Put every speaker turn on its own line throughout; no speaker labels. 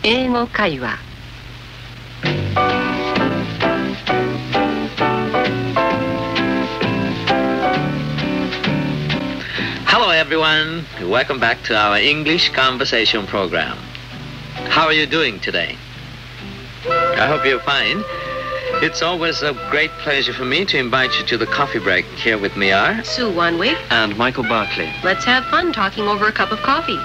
英語会話。
Hello everyone, welcome back to our English conversation program. How are you doing today? I hope you're fine. It's always a great pleasure for me to invite you to the coffee break. Here with me are
Sue Wanwig
and Michael Barkley.
Let's have fun talking over a cup of coffee.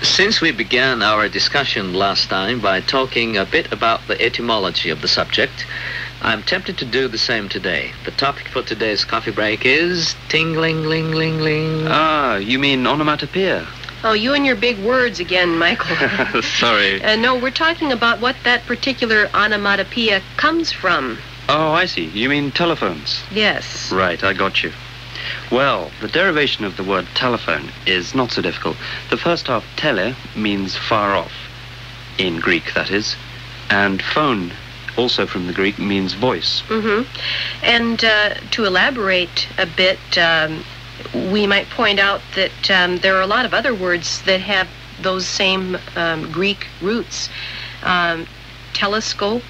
Since we began our discussion last time by talking a bit about the etymology of the subject, I'm tempted to do the same today. The topic for today's coffee break is ting-ling-ling-ling-ling.
Ah, you mean onomatopoeia?
Oh, you and your big words again, Michael.
Sorry.
No, we're talking about what that particular onomatopoeia comes from.
Oh, I see. You mean telephones?
Yes.
Right, I got you. Well, the derivation of the word telephone is not so difficult. The first half, tele, means far off, in Greek, that is, and phone, also from the Greek, means voice.
Mm-hmm. And to elaborate a bit, we might point out that there are a lot of other words that have those same Greek roots. Telescope,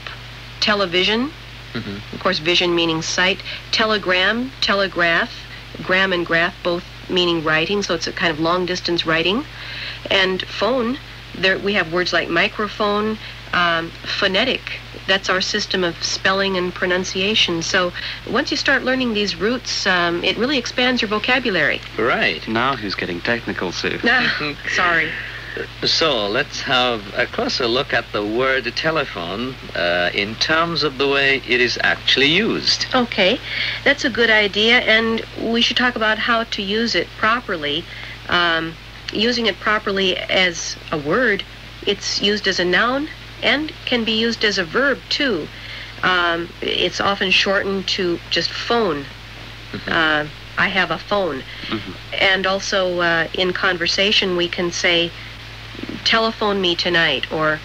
television, of course, vision meaning sight, telegram, telegraph, gram and graph, both meaning writing, so it's a kind of long-distance writing. And phone, there we have words like microphone, phonetic. That's our system of spelling and pronunciation. So once you start learning these roots, it really expands your vocabulary.
Right.
Now who's getting technical, Sue?
Sorry.
So let's have a closer look at the word telephone in terms of the way it is actually used.
Okay, that's a good idea, and we should talk about how to use it properly. Using it properly as a word, it's used as a noun and can be used as a verb too. It's often shortened to just phone. I have a phone. And also in conversation we can say, telephone me tonight, or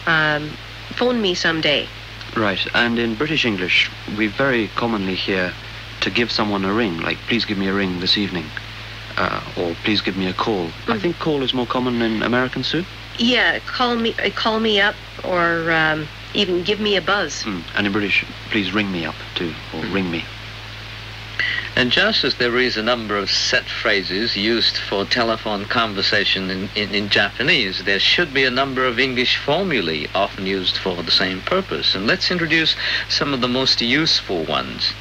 phone me someday.
Right, and in British English, we very commonly hear to give someone a ring, like please give me a ring this evening, or please give me a call. I think call is more common in American, Sue?
Yeah, call me up, or even give me a buzz.
And in British, please ring me up too, or ring me.
And just as there is a number of set phrases used for telephone conversation in Japanese, there should be a number of English formulae often used for the same purpose. And let's introduce some of the most useful ones.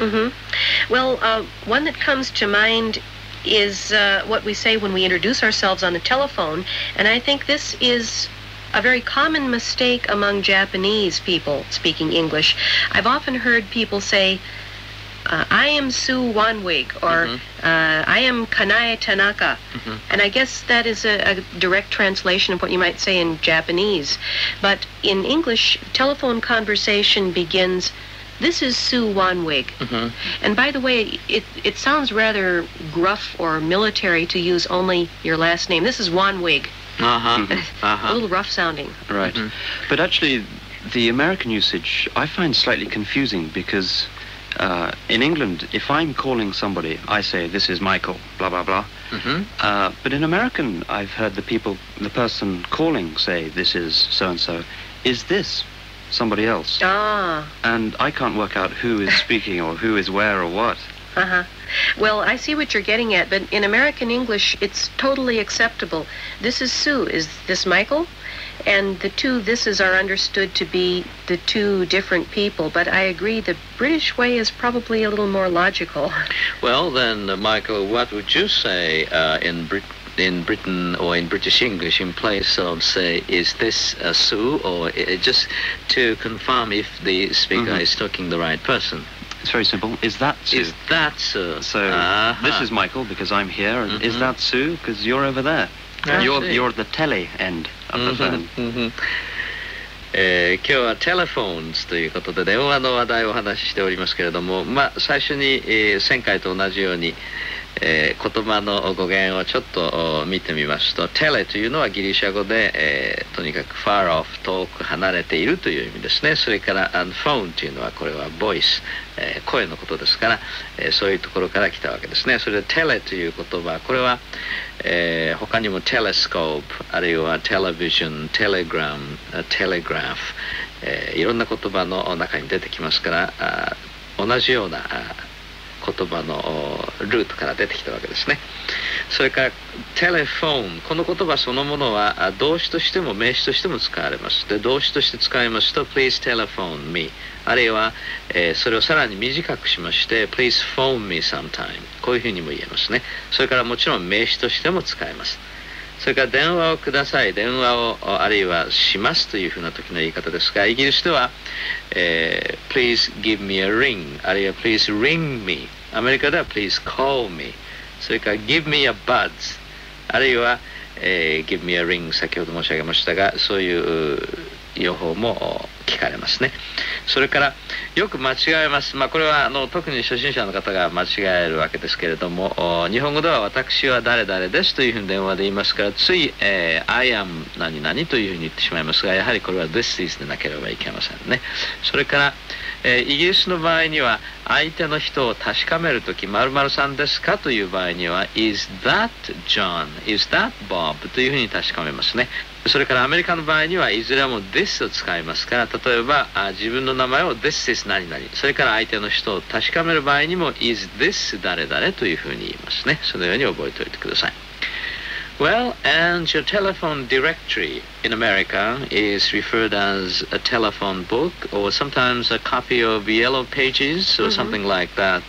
Well, one that comes to mind is what we say when we introduce ourselves on the telephone, and I think this is a very common mistake among Japanese people speaking English. I've often heard people say, I am Sue Wanwig, or I am Kanae Tanaka. And I guess that is a direct translation of what you might say in Japanese. But in English, telephone conversation begins, this is Sue Wanwig. And by the way, it sounds rather gruff or military to use only your last name. This is Wanwig. A little rough sounding.
Right. But actually, the American usage I find slightly confusing because in England, if I'm calling somebody, I say, this is Michael, blah, blah, blah. But in American, I've heard the person calling say, this is so-and-so. Is this somebody else? And I can't work out who is speaking or who is where or what.
Well, I see what you're getting at, but in American English, it's totally acceptable. This is Sue. Is this Michael? And the two thises are understood to be the two different people, but I agree the British way is probably a little more logical.
Well, then, Michael, what would you say in Britain or in British English in place of, say, is this Sue, or just to confirm if the speaker is talking the right person?
It's very simple. Is that Sue?
Is that Sue?
So this is Michael because I'm here, and is that Sue because you're over there? You're the tele end of the phone.
今日はテレフォンズということで電話の話題をお話ししておりますけれども、最初に、前回と同じように、言葉の語源をちょっと見てみますと、テレというのはギリシャ語で、とにかく far off 遠く離れているという意味ですね。それからphone というのはこれはボイス、声のことですから、そういうところから来たわけですね。それでテレという言葉、これは、他にもテレスコープ、あるいはテレビジョン、テレグラム、テレグラフ、いろんな言葉の中に出てきますから、同じような言葉のルートから出てきたわけですね。それからテレフォン、この言葉そのものは動詞としても名詞としても使われます。で、動詞として使いますと Please telephone me、 あるいは、それをさらに短くしまして Please phone me sometime、 こういうふうにも言えますね。それからもちろん名詞としても使えます。それから電話をください、電話をあるいはしますというふうな時の言い方ですが、イギリスでは、Please give me a ring、 あるいは Please ring me、 アメリカでは Please call me、 それから Give me a buzz、 あるいは、Give me a ring、 先ほど申し上げましたが、そういう用法も聞かれますね。それからよく間違えます。これは特に初心者の方が間違えるわけですけれども、日本語では私は誰々ですというふうに電話で言いますから、つい、I am 何々というふうに言ってしまいますが、やはりこれは This is でなければいけませんね。それからイギリスの場合には相手の人を確かめるとき、〇〇さんですかという場合には Is that John? Is that Bob? というふうに確かめますね。それからアメリカの場合にはいずれも This を使いますから、例えば自分の名前を This is 何々、それから相手の人を確かめる場合にも Is this 誰々というふうに言いますね。そのように覚えておいてください。Well, and your telephone directory in America is referred as a telephone book or sometimes a copy of Yellow Pages or something like that.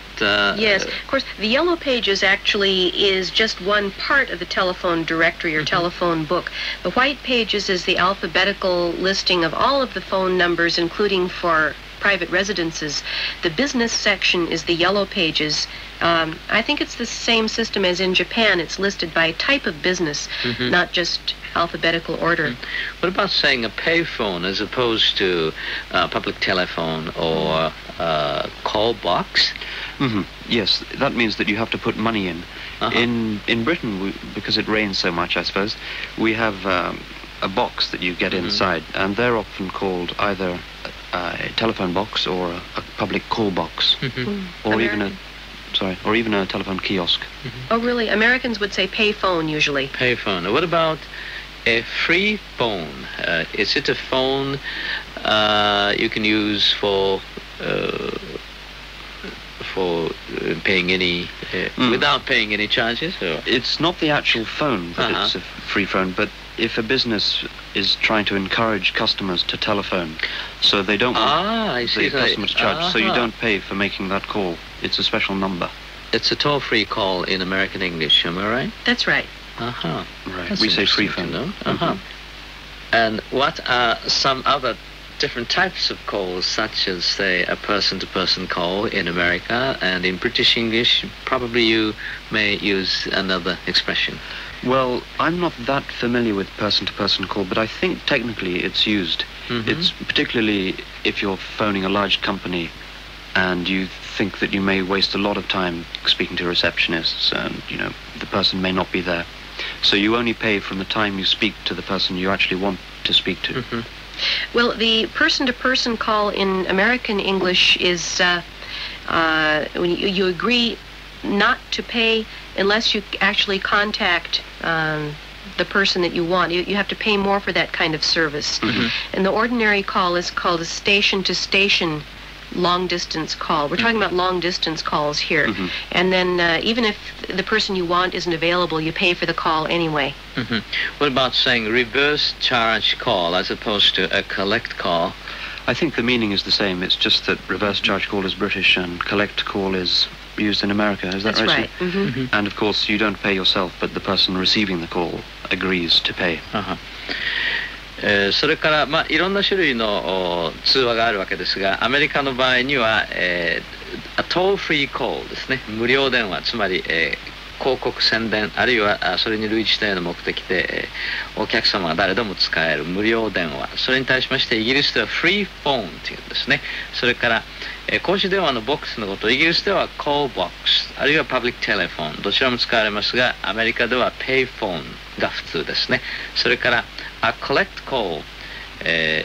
Yes, of course, the Yellow Pages actually is just one part of the telephone directory or telephone book. The White Pages is the alphabetical listing of all of the phone numbers, including for private residences. The business section is the Yellow Pages. I think it's the same system as in Japan. It's listed by type of business, not just alphabetical order.
What about saying a payphone as opposed to public telephone or call box?
Yes, that means that you have to put money in. In Britain, because it rains so much, I suppose, we have a box that you get inside, and they're often called either a telephone box or a public call box, or even a telephone kiosk.
Oh, really? Americans would say pay phone usually.
Pay phone. What about a free phone? Is it a phone you can use for paying any without paying any charges? Or?
It's not the actual phone that it's a free phone, but if a business is trying to encourage customers to telephone, so they don't want the customer to charge, so you don't pay for making that call. It's a special number.
It's a toll-free call in American English, am I right?
That's right.
Right.
That's
we say free phone.
No? And what are some other different types of calls, such as, say, a person-to-person call in America, and in British English, probably you may use another expression.
Well, I'm not that familiar with person-to-person call, but I think technically it's used. It's particularly if you're phoning a large company and you think that you may waste a lot of time speaking to receptionists and, the person may not be there. So you only pay from the time you speak to the person you actually want to speak to.
Well, the person-to-person call in American English is when you agree not to pay unless you actually contact the person that you want. You have to pay more for that kind of service. And the ordinary call is called a station-to-station long-distance call. We're talking about long-distance calls here. And then even if the person you want isn't available, you pay for the call anyway.
What about saying reverse charge call as opposed to a collect call?
I think the meaning is the same. It's just that reverse charge call is British and collect call is used in America. Is that right?
That's right.
And of course you don't pay yourself, but the person receiving the call agrees to pay.
それから、いろんな種類の通話があるわけですが、アメリカの場合には、toll free call ですね、無料電話、つまり、広告宣伝あるいはそれに類似したような目的でお客様が誰でも使える無料電話、それに対しましてイギリスではフリーフォンというんですね。それから公衆電話のボックスのことをイギリスではコールボックスあるいはパブリックテレフォン、どちらも使われますが、アメリカではペイフォンが普通ですね。それからコレクトコール、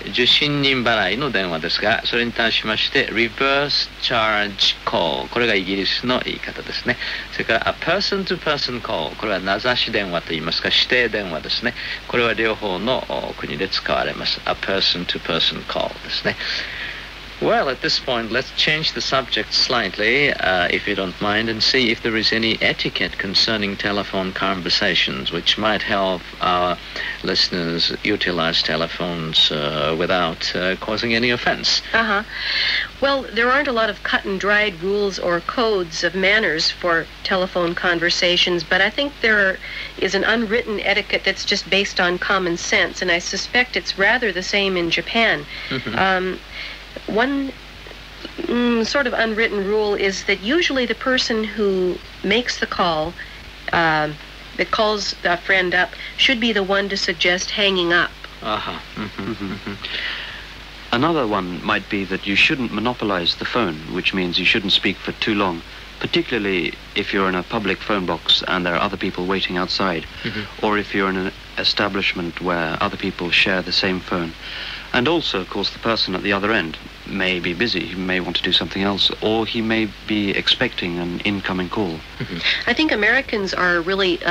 受信人払いの電話ですが、それに対しましてリバースチャージコール、これがイギリスの言い方ですね。それからperson to person call、これは名指し電話といいますか指定電話ですね。これは両方の国で使われます。person to person call ですね。Well, at this point, let's change the subject slightly, if you don't mind, and see if there is any etiquette concerning telephone conversations which might help our listeners utilize telephones without causing any offense.
Uh-huh. Well, there aren't a lot of cut-and-dried rules or codes of manners for telephone conversations, but I think there is an unwritten etiquette that's just based on common sense, and I suspect it's rather the same in Japan. One sort of unwritten rule is that usually the person who makes the call, that calls a friend up, should be the one to suggest hanging up.
Another one might be that you shouldn't monopolize the phone, which means you shouldn't speak for too long, particularly if you're in a public phone box and there are other people waiting outside, or if you're in an establishment where other people share the same phone. And also, of course, the person at the other end may be busy, he may want to do something else, or he may be expecting an incoming call.
I think Americans are really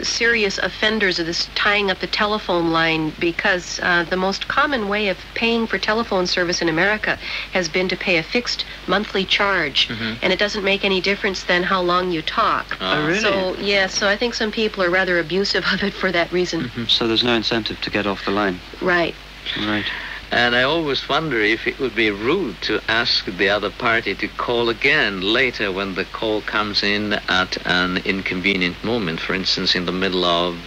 serious offenders of this tying up the telephone line because the most common way of paying for telephone service in America has been to pay a fixed monthly charge, and it doesn't make any difference then how long you talk.
Oh, really?
So, yeah, so I think some people are rather abusive of it for that reason.
So there's no incentive to get off the line.
Right.
Right.
And I always wonder if it would be rude to ask the other party to call again later when the call comes in at an inconvenient moment, for instance, in the middle of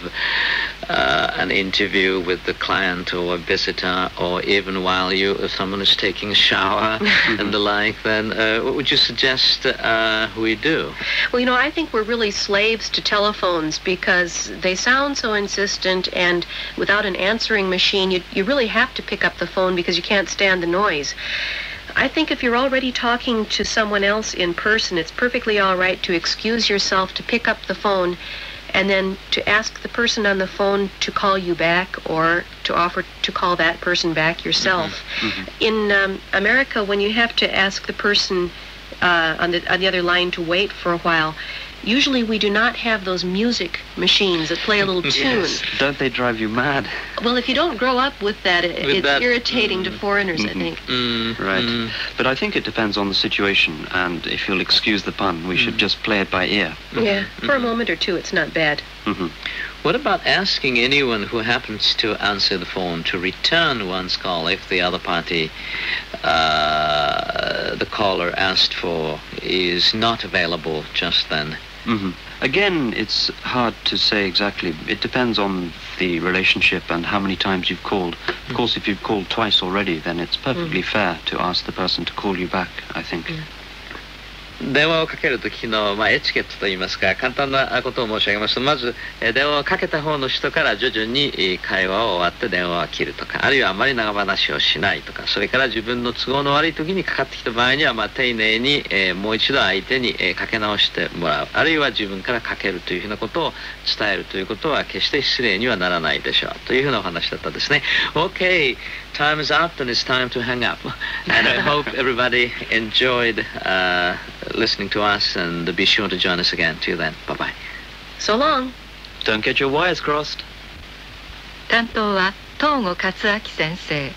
an interview with the client or a visitor, or even while someone is taking a shower and the like. Then what would you suggest we do?
Well, I think we're really slaves to telephones because they sound so insistent, and without an answering machine, you really have to pick up the phone because you can't stand the noise. I think if you're already talking to someone else in person, it's perfectly all right to excuse yourself, to pick up the phone, and then to ask the person on the phone to call you back or to offer to call that person back yourself. In America, when you have to ask the person on the other line to wait for a while, usually we do not have those music machines that play a little tune.
Yes. Don't they drive you mad?
Well, if you don't grow up with that, it's irritating to foreigners, I think.
Right. But I think it depends on the situation, and if you'll excuse the pun, we should just play it by ear.
Yeah, for a moment or two, it's not bad.
What about asking anyone who happens to answer the phone to return one's call if the other party the caller asked for is not available just then? Again, it's hard to say exactly. It depends on the relationship and how many times you've called. Of course, if you've called twice already, then it's perfectly fair to ask the person to call you back, I think. 電話をかけるときの、エチケットといいますか、簡単なことを申し上げますと、まず電話をかけた方の人から徐々に会話を終わって電話を切るとか、あるいはあまり長話をしないとか、それから自分の都合の悪い時にかかってきた場合には、丁寧に、もう一度相手に、かけ直してもらう、あるいは自分からかけるというふうなことを伝えるということは決して失礼にはならないでしょうというふうなお話だったんですね。Okay, time is up and it's time to hang up. And I hope everybody enjoyed listening to us, and be sure to join us again. Till then, bye-bye.
So long.
Don't get your wires crossed.
担当は東後勝明先生。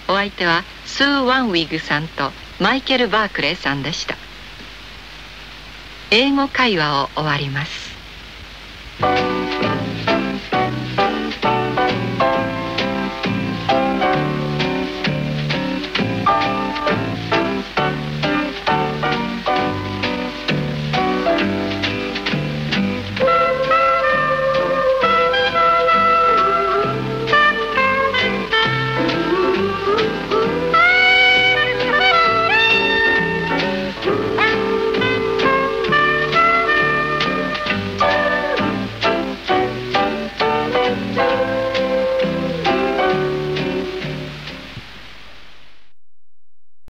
お相手はスー・ワンウィグさんとマイケル・バークレーさんでした。英語会話を終わります。